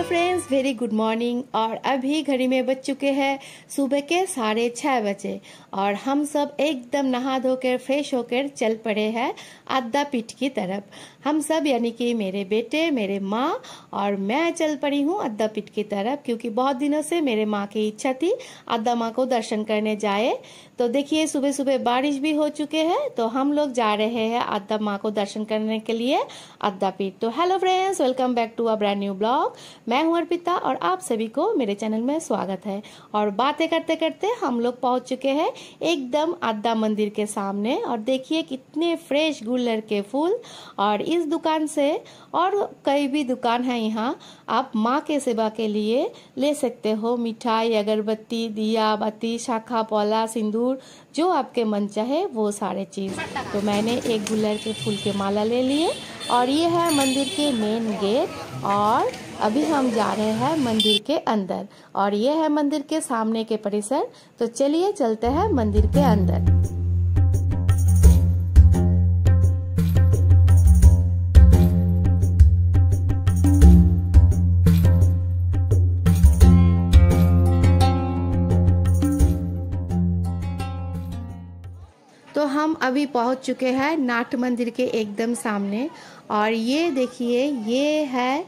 Friends, very good morning. और अभी घड़ी में बज चुके हैं सुबह के 6:30 बजे और हम सब एकदम नहा धोकर फ्रेश होकर चल पड़े हैं अद्दापीठ की तरफ। हम सब यानी कि मेरे बेटे, मेरे माँ और मैं चल पड़ी हूँ अद्दापीठ की तरफ, क्योंकि बहुत दिनों से मेरे माँ की इच्छा थी अद्दा माँ को दर्शन करने जाए। तो देखिए सुबह सुबह बारिश भी हो चुके हैं, तो हम लोग जा रहे हैं अद्दा माँ को दर्शन करने के लिए अद्दापीठ। तो hello friends, welcome back to a brand new blog. मैं हूं अर्पिता और आप सभी को मेरे चैनल में स्वागत है। और बातें करते करते हम लोग पहुंच चुके हैं एकदम अद्दा मंदिर के सामने। और देखिए कितने फ्रेश गुलर के फूल। और इस दुकान से और कई भी दुकान है यहाँ, आप माँ के सेवा के लिए ले सकते हो मिठाई, अगरबत्ती, दिया बत्ती, शाखा, पौला, सिंदूर, जो आपके मन चाहे वो सारे चीज। तो मैंने एक गुलर के फूल के माला ले लिए और ये है मंदिर के मेन गेट। और अभी हम जा रहे हैं मंदिर के अंदर और ये है मंदिर के सामने के परिसर। तो चलिए चलते हैं मंदिर के अंदर। तो हम अभी पहुंच चुके हैं नाट मंदिर के एकदम सामने। और ये देखिए, ये है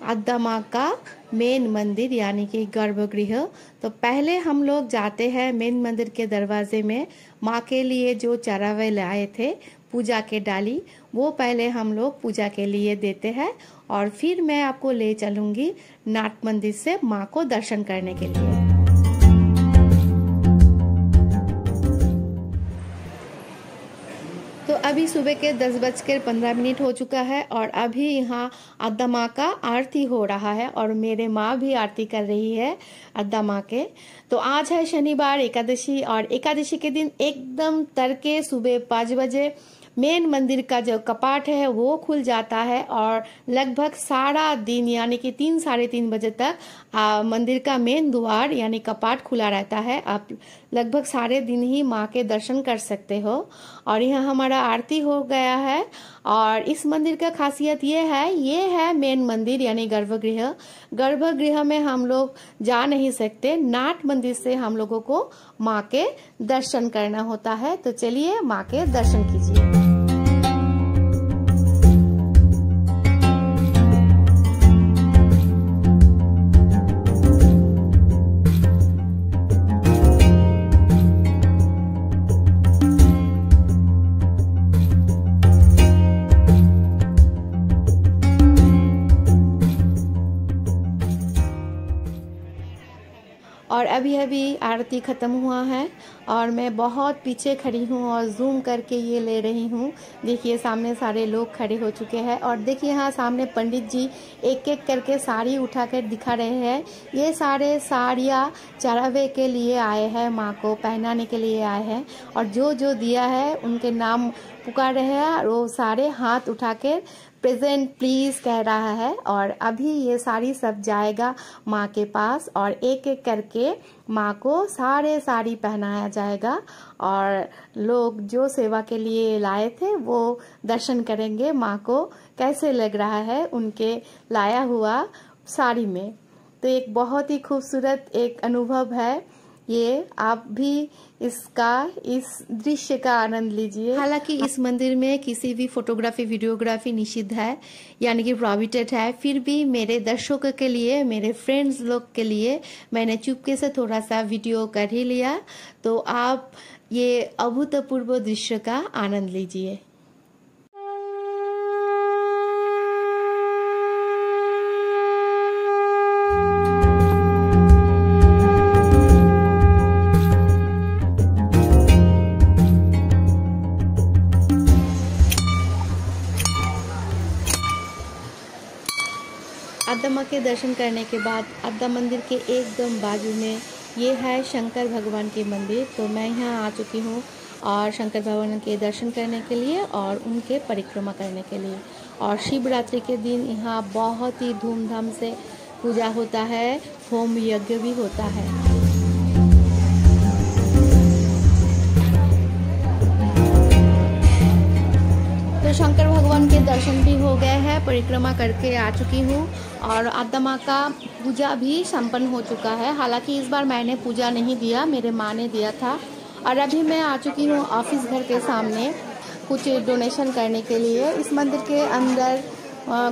अद्दा माँ का मेन मंदिर यानी कि गर्भगृह। तो पहले हम लोग जाते हैं मेन मंदिर के दरवाजे में। माँ के लिए जो चढ़ावे लाए थे पूजा के डाली, वो पहले हम लोग पूजा के लिए देते हैं और फिर मैं आपको ले चलूंगी नाट मंदिर से माँ को दर्शन करने के लिए। तो अभी सुबह के 10:15 हो चुका है और अभी यहाँ अद्दा माँ का आरती हो रहा है और मेरे माँ भी आरती कर रही है अद्दा माँ के। तो आज है शनिवार एकादशी और एकादशी के दिन एकदम तड़के सुबह 5 बजे मेन मंदिर का जो कपाट है वो खुल जाता है और लगभग सारा दिन यानी कि 3 साढ़े 3 बजे तक मंदिर का मेन द्वार यानी कपाट खुला रहता है। आप लगभग सारे दिन ही माँ के दर्शन कर सकते हो। और यहाँ हमारा आरती हो गया है। और इस मंदिर का खासियत ये है मेन मंदिर यानी गर्भगृह। गर्भगृह में हम लोग जा नहीं सकते, नाट मंदिर से हम लोगों को माँ के दर्शन करना होता है। तो चलिए माँ के दर्शन कीजिए। और अभी अभी आरती खत्म हुआ है और मैं बहुत पीछे खड़ी हूँ और जूम करके ये ले रही हूँ। देखिए सामने सारे लोग खड़े हो चुके हैं और देखिए यहाँ सामने पंडित जी एक एक करके साड़ी उठाकर दिखा रहे हैं। ये सारे साड़ियाँ चढ़ावे के लिए आए हैं, माँ को पहनाने के लिए आए हैं। और जो जो दिया है उनके नाम पुकार रहे हैं और वो सारे हाथ उठाकर प्रेजेंट प्लीज कह रहा है। और अभी ये साड़ी सब जाएगा माँ के पास और एक एक करके माँ को सारे साड़ी पहनाया जाएगा और लोग जो सेवा के लिए लाए थे वो दर्शन करेंगे माँ को कैसे लग रहा है उनके लाया हुआ साड़ी में। तो एक बहुत ही खूबसूरत एक अनुभव है ये। आप भी इस दृश्य का आनंद लीजिए। हालांकि इस मंदिर में किसी भी फोटोग्राफी वीडियोग्राफी निषिद्ध है यानी कि प्रोहिबिटेड है, फिर भी मेरे दर्शकों के लिए, मेरे फ्रेंड्स लोग के लिए मैंने चुपके से थोड़ा सा वीडियो कर ही लिया। तो आप ये अभूतपूर्व दृश्य का आनंद लीजिए। अद्दा माँ के दर्शन करने के बाद अद्दा मंदिर के एकदम बाजू में ये है शंकर भगवान की मंदिर। तो मैं यहाँ आ चुकी हूँ और शंकर भगवान के दर्शन करने के लिए और उनके परिक्रमा करने के लिए। और शिवरात्रि के दिन यहाँ बहुत ही धूमधाम से पूजा होता है, होम यज्ञ भी होता है। तो शंकर भगवान भगवान के दर्शन भी हो गए हैं, परिक्रमा करके आ चुकी हूँ और आद्या माँ का पूजा भी संपन्न हो चुका है। हालांकि इस बार मैंने पूजा नहीं दिया, मेरे माँ ने दिया था। और अभी मैं आ चुकी हूँ ऑफिस घर के सामने कुछ डोनेशन करने के लिए। इस मंदिर के अंदर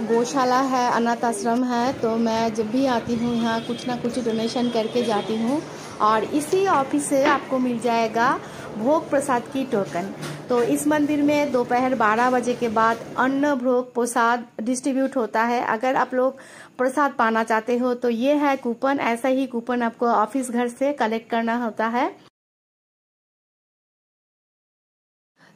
गौशाला है, अनाथ आश्रम है, तो मैं जब भी आती हूँ यहाँ कुछ ना कुछ डोनेशन करके जाती हूँ। और इसी ऑफिस से आपको मिल जाएगा भोग प्रसाद की टोकन। तो इस मंदिर में दोपहर 12 बजे के बाद अन्न भोग प्रसाद डिस्ट्रीब्यूट होता है। अगर आप लोग प्रसाद पाना चाहते हो तो ये है कूपन। ऐसा ही कूपन आपको ऑफिस घर से कलेक्ट करना होता है।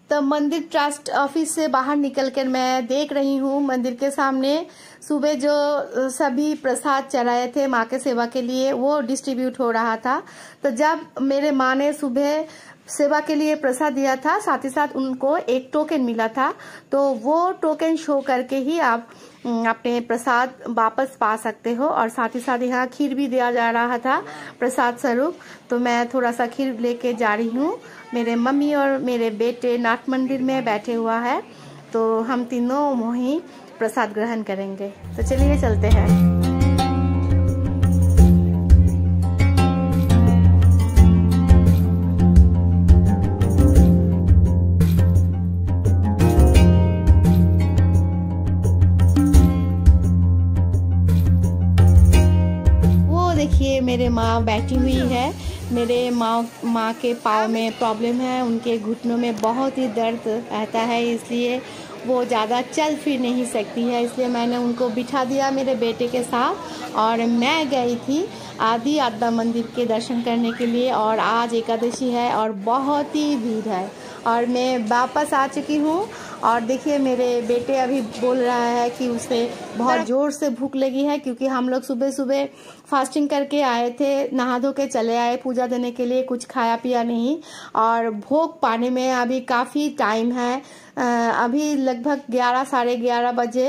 तो मंदिर ट्रस्ट ऑफिस से बाहर निकलकर मैं देख रही हूँ मंदिर के सामने सुबह जो सभी प्रसाद चढ़ाए थे माँ के सेवा के लिए वो डिस्ट्रीब्यूट हो रहा था। तो जब मेरे माँ ने सुबह सेवा के लिए प्रसाद दिया था, साथ ही साथ उनको एक टोकन मिला था, तो वो टोकन शो करके ही आप अपने प्रसाद वापस पा सकते हो। और साथ ही साथ यहाँ खीर भी दिया जा रहा था प्रसाद स्वरूप, तो मैं थोड़ा सा खीर लेके जा रही हूँ। मेरे मम्मी और मेरे बेटे नाथ मंदिर में बैठे हुआ है, तो हम तीनों वहीं प्रसाद ग्रहण करेंगे। तो चलिए चलते हैं। देखिए मेरे माँ बैठी हुई है। मेरे माँ के पाँव में प्रॉब्लम है, उनके घुटनों में बहुत ही दर्द रहता है, इसलिए वो ज़्यादा चल फिर नहीं सकती है। इसलिए मैंने उनको बिठा दिया मेरे बेटे के साथ और मैं गई थी आदि आद्या मंदिर के दर्शन करने के लिए। और आज एकादशी है और बहुत ही भीड़ है और मैं वापस आ चुकी हूँ। और देखिए मेरे बेटे अभी बोल रहा है कि उसे बहुत ज़ोर से भूख लगी है, क्योंकि हम लोग सुबह सुबह फास्टिंग करके आए थे, नहा धो के चले आए पूजा देने के लिए, कुछ खाया पिया नहीं। और भोग पाने में अभी काफ़ी टाइम है, अभी लगभग 11 साढ़े 11 बजे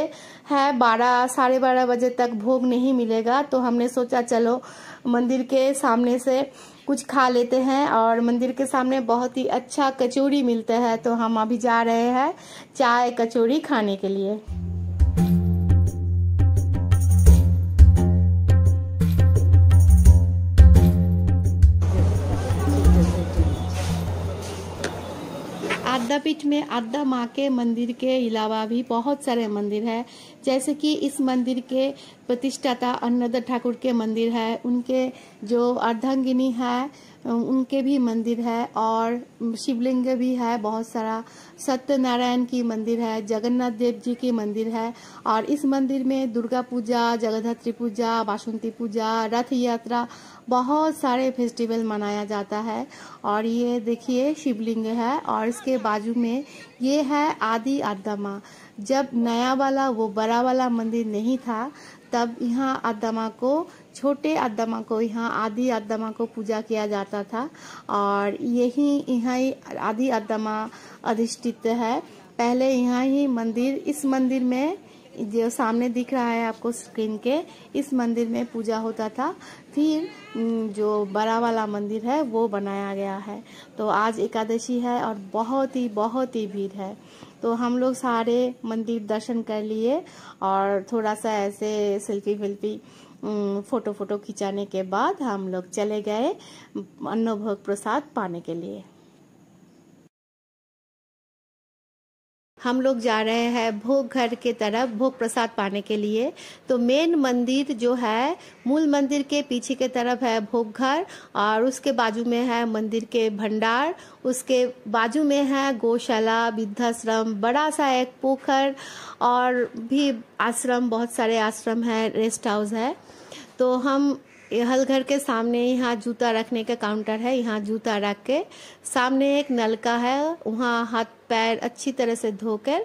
है, 12 साढ़े 12 बजे तक भोग नहीं मिलेगा। तो हमने सोचा चलो मंदिर के सामने से कुछ खा लेते हैं। और मंदिर के सामने बहुत ही अच्छा कचौड़ी मिलता है, तो हम अभी जा रहे हैं चाय कचौड़ी खाने के लिए। आद्यापीठ में आद्या माँ के मंदिर के अलावा भी बहुत सारे मंदिर है, जैसे कि इस मंदिर के प्रतिष्ठाता अन्नदा ठाकुर के मंदिर है, उनके जो अर्धांगिनी है उनके भी मंदिर है, और शिवलिंग भी है बहुत सारा, सत्यनारायण की मंदिर है, जगन्नाथ देव जी की मंदिर है। और इस मंदिर में दुर्गा पूजा, जगद्धत्री पूजा, बासंती पूजा, रथ यात्रा, बहुत सारे फेस्टिवल मनाया जाता है। और ये देखिए शिवलिंग है और इसके बाजू में ये है आदि आद्या माँ। जब नया वाला वो बड़ा वाला मंदिर नहीं था तब यहाँ आद्या माँ को, छोटे आद्या माँ को, यहाँ आदि आद्या माँ को पूजा किया जाता था। और यहाँ ही आदि आद्या माँ अधिष्ठित है। पहले यहाँ ही मंदिर, इस मंदिर में जो सामने दिख रहा है आपको स्क्रीन के, इस मंदिर में पूजा होता था। फिर जो बड़ा वाला मंदिर है वो बनाया गया है। तो आज एकादशी है और बहुत ही भीड़ है। तो हम लोग सारे मंदिर दर्शन कर लिए और थोड़ा सा ऐसे सेल्फी फोटो खिंचाने के बाद हम लोग चले गए अन्न भोग प्रसाद पाने के लिए। हम लोग जा रहे हैं भोग घर के तरफ भोग प्रसाद पाने के लिए। तो मेन मंदिर जो है, मूल मंदिर के पीछे के तरफ है भोग घर, और उसके बाजू में है मंदिर के भंडार, उसके बाजू में है गौशाला, वृद्धाश्रम, बड़ा सा एक पोखर, और भी आश्रम, बहुत सारे आश्रम है, रेस्ट हाउस है। तो हम हल घर के सामने यहाँ जूता रखने का काउंटर है, यहाँ जूता रख के सामने एक नलका है, वहाँ हाथ पैर अच्छी तरह से धोकर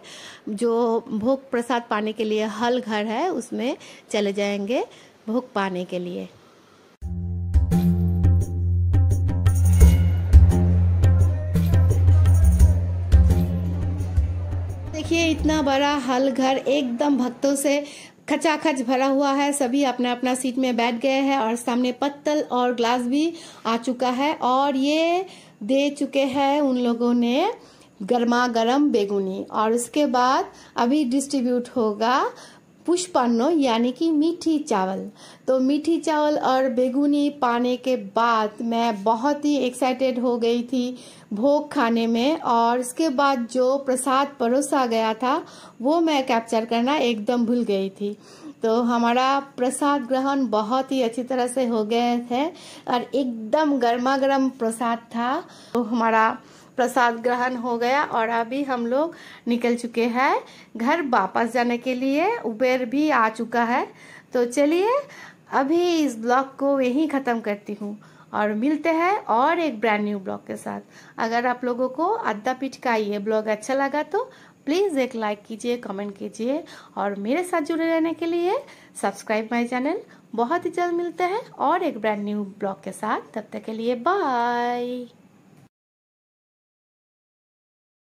जो भोग प्रसाद पाने के लिए हल घर है उसमें चले जाएंगे भोग पाने के लिए। देखिए इतना बड़ा हल घर एकदम भक्तों से खचाखच भरा हुआ है। सभी अपना अपना सीट में बैठ गए हैं और सामने पत्तल और ग्लास भी आ चुका है। और ये दे चुके हैं उन लोगों ने गर्मा गर्म बेगुनी। और उसके बाद अभी डिस्ट्रीब्यूट होगा पुष्पान्न यानी कि मीठी चावल। तो मीठी चावल और बेगुनी पाने के बाद मैं बहुत ही एक्साइटेड हो गई थी भोग खाने में। और इसके बाद जो प्रसाद परोसा गया था वो मैं कैप्चर करना एकदम भूल गई थी। तो हमारा प्रसाद ग्रहण बहुत ही अच्छी तरह से हो गए थे और एकदम गर्मा गर्म प्रसाद था। तो हमारा प्रसाद ग्रहण हो गया और अभी हम लोग निकल चुके हैं घर वापस जाने के लिए। उबेर भी आ चुका है। तो चलिए अभी इस ब्लॉग को यहीं ख़त्म करती हूँ और मिलते हैं और एक ब्रांड न्यू ब्लॉग के साथ। अगर आप लोगों को अद्दापीठ का ये ब्लॉग अच्छा लगा तो प्लीज़ एक लाइक कीजिए, कमेंट कीजिए और मेरे साथ जुड़े रहने के लिए सब्सक्राइब माय चैनल। बहुत ही जल्द मिलते हैं और एक ब्रांड न्यू ब्लॉग के साथ। तब तक के लिए बाय।